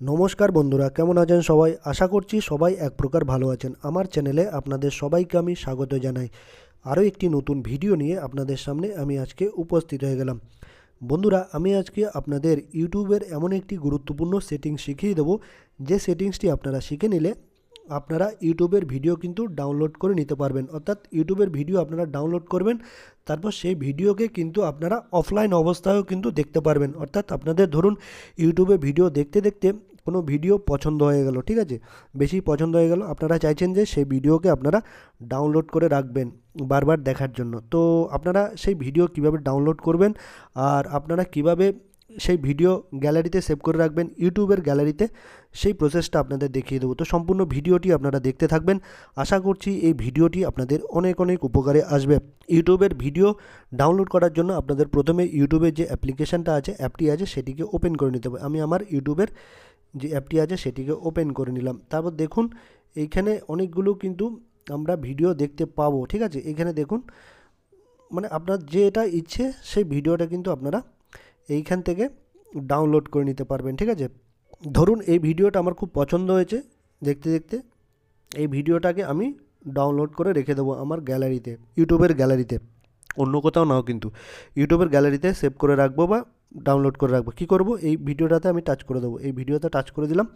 নমস্কার বন্ধুরা, কেমন আছেন সবাই? আশা করছি সবাই এক প্রকার ভালো আছেন। আমার চ্যানেলে আপনাদের সবাইকে আমি স্বাগত জানাই। আরও একটি নতুন ভিডিও নিয়ে আপনাদের সামনে আমি আজকে উপস্থিত হয়ে গেলাম। বন্ধুরা, আমি আজকে আপনাদের ইউটিউবের এমন একটি গুরুত্বপূর্ণ সেটিংস শিখিয়ে দেবো, যে সেটিংসটি আপনারা শিখে নিলে আপনারা ইউটিউবের ভিডিও কিন্তু ডাউনলোড করে নিতে পারবেন। অর্থাৎ ইউটিউবের ভিডিও আপনারা ডাউনলোড করবেন, তারপর সেই ভিডিওকে কিন্তু আপনারা অফলাইন অবস্থায়ও কিন্তু দেখতে পারবেন। অর্থাৎ আপনাদের ধরুন ইউটিউবে ভিডিও দেখতে দেখতে কোনো ভিডিও পছন্দ হয়ে গেল, ঠিক আছে, বেশি পছন্দ হয়ে গেল, আপনারা চাইছেন যে সেই ভিডিওকে আপনারা ডাউনলোড করে রাখবেন বারবার দেখার জন্য। তো আপনারা সেই ভিডিও কিভাবে ডাউনলোড করবেন আর আপনারা কিভাবে সেই ভিডিও গ্যালারিতে সেভ করে রাখবেন ইউটিউবের গ্যালারিতে, সেই প্রসেসটা আপনাদের দেখিয়ে দেবো। তো সম্পূর্ণ ভিডিওটি আপনারা দেখতে থাকবেন। আশা করছি এই ভিডিওটি আপনাদের অনেক অনেক উপকারে আসবে। ইউটিউবের ভিডিও ডাউনলোড করার জন্য আপনাদের প্রথমে ইউটিউবের যে অ্যাপ্লিকেশানটা আছে, অ্যাপটি আছে, সেটিকে ওপেন করে নিতে হবে। আমি আমার ইউটিউবের যে অ্যাপটি আছে সেটিকে ওপেন করে নিলাম। তারপর দেখুন এইখানে অনেকগুলো কিন্তু আমরা ভিডিও দেখতে পাবো, ঠিক আছে। এখানে দেখুন, মানে আপনার যেটা ইচ্ছে সেই ভিডিওটা কিন্তু আপনারা এইখান থেকে ডাউনলোড করে নিতে পারবেন, ঠিক আছে। ধরুন এই ভিডিওটা আমার খুব পছন্দ হয়েছে, দেখতে দেখতে এই ভিডিওটাকে আমি ডাউনলোড করে রেখে দেবো আমার গ্যালারিতে, ইউটিউবের গ্যালারিতে, অন্য কোথাও নাও, কিন্তু ইউটিউবের গ্যালারিতে সেভ করে রাখবো বা ডাউনলোড করে রাখবো। কী করব, এই ভিডিওটাতে আমি টাচ করে দেবো। এই ভিডিওতে টাচ করে দিলাম।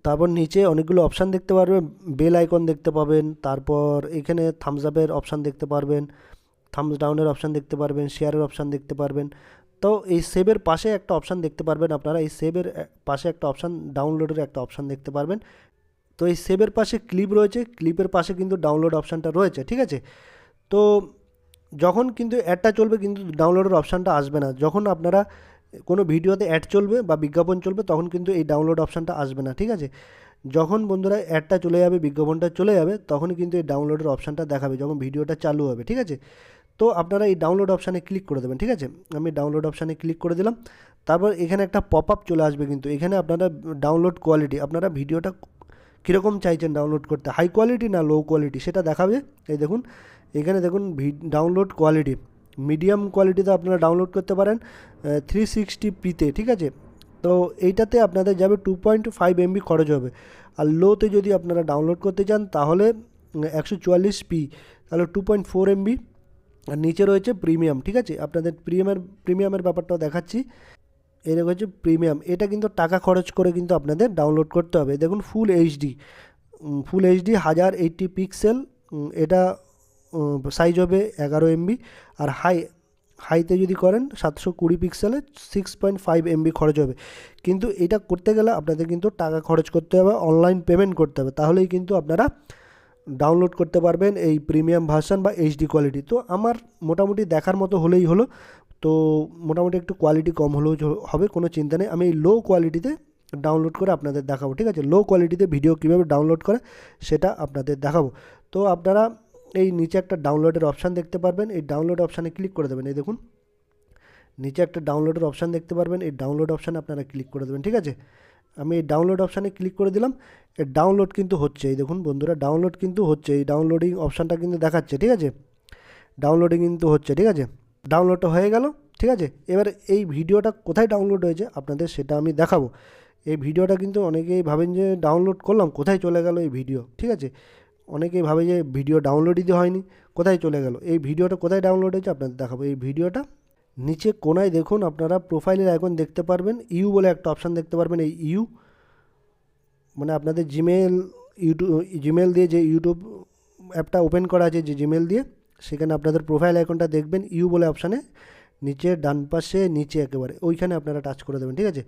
তারপর নিচে অনেকগুলো অপশান দেখতে পারবেন, বেল আইকন দেখতে পাবেন, তারপর এখানে থামস আপের অপশান দেখতে পারবেন, থামস ডাউনের অপশান দেখতে পারবেন, শেয়ারের অপশান দেখতে পারবেন। তো এই সেভের পাশে একটা অপশান দেখতে পারবেন আপনারা, এই সেভের পাশে একটা অপশান, ডাউনলোডের একটা অপশান দেখতে পারবেন। তো এই সেভের পাশে ক্লিপ রয়েছে, ক্লিপের পাশে কিন্তু ডাউনলোড অপশানটা রয়েছে, ঠিক আছে। তো যখন কিন্তু অ্যাডটা চলবে কিন্তু ডাউনলোডের অপশানটা আসবে না। যখন আপনারা কোনো ভিডিওতে অ্যাড চলবে বা বিজ্ঞাপন চলবে তখন কিন্তু এই ডাউনলোড অপশানটা আসবে না, ঠিক আছে। যখন বন্ধুরা অ্যাডটা চলে যাবে, বিজ্ঞাপনটা চলে যাবে, তখনই কিন্তু এই ডাউনলোডের অপশানটা দেখাবে, যখন ভিডিওটা চালু হবে, ঠিক আছে। তো আপনারা এই ডাউনলোড অপশানে ক্লিক করে দেবেন, ঠিক আছে। আমি ডাউনলোড অপশানে ক্লিক করে দিলাম। তারপর এখানে একটা পপ আপ চলে আসবে, কিন্তু এখানে আপনারা ডাউনলোড কোয়ালিটি, আপনারা ভিডিওটা কীরকম চাইছেন ডাউনলোড করতে, হাই কোয়ালিটি না লো কোয়ালিটি, সেটা দেখাবে। এই দেখুন, এখানে দেখুন ডাউনলোড কোয়ালিটি মিডিয়াম কোয়ালিটিতে আপনারা ডাউনলোড করতে পারেন 360pতে, ঠিক আছে। তো এইটাতে আপনাদের যাবে 2.5 MB খরচ হবে। আর লোতে যদি আপনারা ডাউনলোড করতে চান তাহলে 144p, তাহলে 2.4 MB। আর নিচে রয়েছে প্রিমিয়াম, ঠিক আছে। আপনাদের প্রিমিয়ামের ব্যাপারটাও দেখাচ্ছি। এরকম হচ্ছে প্রিমিয়াম, এটা কিন্তু টাকা খরচ করে কিন্তু আপনাদের ডাউনলোড করতে হবে। দেখুন ফুল এইচডি 1080 পিক্সেল, এটা সাইজ হবে 11 MB। আর হাইতে যদি করেন 720 পিক্সেলে 6.5 MB খরচ হবে। কিন্তু এটা করতে গেলে আপনাদের কিন্তু টাকা খরচ করতে হবে, অনলাইন পেমেন্ট করতে হবে, তাহলেই কিন্তু আপনারা ডাউনলোড করতে পারবেন এই প্রিমিয়াম ভার্সন বা এইচডি কোয়ালিটি। তো আমার মোটামুটি দেখার মতো হলেই হলো। তো মোটামুটি একটু কোয়ালিটি কম হলেও হবে, কোনো চিন্তা নেই। আমি এই লো কোয়ালিটিতে ডাউনলোড করে আপনাদের দেখাবো, ঠিক আছে। লো কোয়ালিটিতে ভিডিও কীভাবে ডাউনলোড করে সেটা আপনাদের দেখাবো। তো আপনারা এই নিচে একটা ডাউনলোডের অপশান দেখতে পারবেন, এই ডাউনলোড অপশানে ক্লিক করে দেবেন। এই দেখুন নিচে একটা ডাউনলোডের অপশান দেখতে পারবেন, এই ডাউনলোড অপশানে আপনারা ক্লিক করে দেবেন, ঠিক আছে। আমি এই ডাউনলোড অপশানে ক্লিক করে দিলাম। এর ডাউনলোড কিন্তু হচ্ছে, এই দেখুন বন্ধুরা, ডাউনলোড কিন্তু হচ্ছে, এই ডাউনলোডিং অপশানটা কিন্তু দেখাচ্ছে, ঠিক আছে। ডাউনলোডিং কিন্তু হচ্ছে, ঠিক আছে। ডাউনলোডটা হয়ে গেল, ঠিক আছে। এবার এই ভিডিওটা কোথায় ডাউনলোড হয়েছে আপনাদের সেটা আমি দেখাবো। এই ভিডিওটা কিন্তু অনেকেই ভাবেন যে ডাউনলোড করলাম কোথায় চলে গেল এই ভিডিও, ঠিক আছে। অনেকেই ভাবে যে ভিডিও ডাউনলোডই হয়নি, কোথায় চলে গেল। এই ভিডিওটা কোথায় ডাউনলোড হয়েছে আপনাদের দেখাবো। এই ভিডিওটা নিচে কোনায় দেখুন আপনারা প্রোফাইলের আইকন দেখতে পারবেন, ইউ বলে একটা অপশান দেখতে পারবেন। এই ইউ মানে আপনাদের জিমেল দিয়ে যে ইউটিউব অ্যাপটা ওপেন করা আছে, যে জিমেল দিয়ে, সেখানে আপনাদের প্রোফাইল আইকনটা দেখবেন ইউ বলে অপশানে, নিচে ডান পাশে নিচে একেবারে ওইখানে আপনারা টাচ করে দেবেন, ঠিক আছে।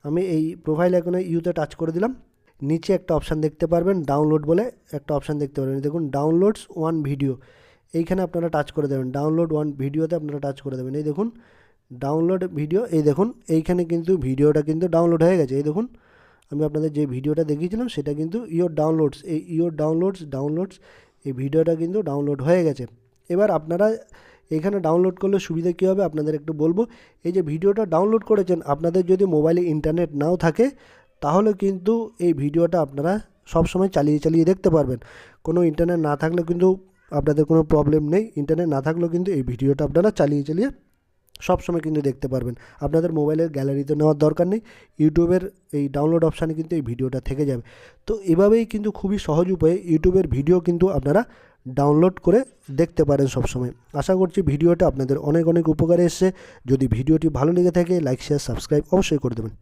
আমি এই প্রোফাইল আইকনে ইউতে টাচ করে দিলাম। নিচে একটা অপশান দেখতে পারবেন ডাউনলোড বলে একটা অপশান দেখতে পারবেন, দেখুন ডাউনলোডস ওয়ান ভিডিও, এইখানে আপনারা টাচ করে দেবেন। ডাউনলোড ওয়ান ভিডিওতে আপনারা টাচ করে দেবেন। এই দেখুন ডাউনলোড ভিডিও, এই দেখুন এইখানে কিন্তু ভিডিওটা কিন্তু ডাউনলোড হয়ে গেছে। এই দেখুন আমি আপনাদের যে ভিডিওটা দেখিয়েছিলাম সেটা কিন্তু ডাউনলোডস এই ভিডিওটা কিন্তু ডাউনলোড হয়ে গেছে। এবার আপনারা এখানে ডাউনলোড করলে সুবিধা কী হবে আপনাদের একটু বলবো। এই যে ভিডিওটা ডাউনলোড করেছেন, আপনাদের যদি মোবাইলে ইন্টারনেট নাও থাকে তাহলে কিন্তু এই ভিডিওটা আপনারা সবসময় চালিয়ে দেখতে পারবেন। কোনো ইন্টারনেট না থাকলে কিন্তু আপনাদের কোনো প্রবলেম নেই, ইন্টারনেট না থাকলেও কিন্তু এই ভিডিওটা আপনারা চালিয়ে সবসময় কিন্তু দেখতে পারবেন। আপনাদের মোবাইলের গ্যালারিতে নেওয়ার দরকার নেই, ইউটিউবের এই ডাউনলোড অপশানে কিন্তু এই ভিডিওটা থেকে যাবে। তো এভাবেই কিন্তু খুবই সহজ উপায়ে ইউটিউবের ভিডিও কিন্তু আপনারা ডাউনলোড করে দেখতে পারেন সবসময়। আশা করছি ভিডিওটা আপনাদের অনেক অনেক উপকারে এসেছে। যদি ভিডিওটি ভালো লেগে থাকে লাইক শেয়ার সাবস্ক্রাইব অবশ্যই করে দেবেন।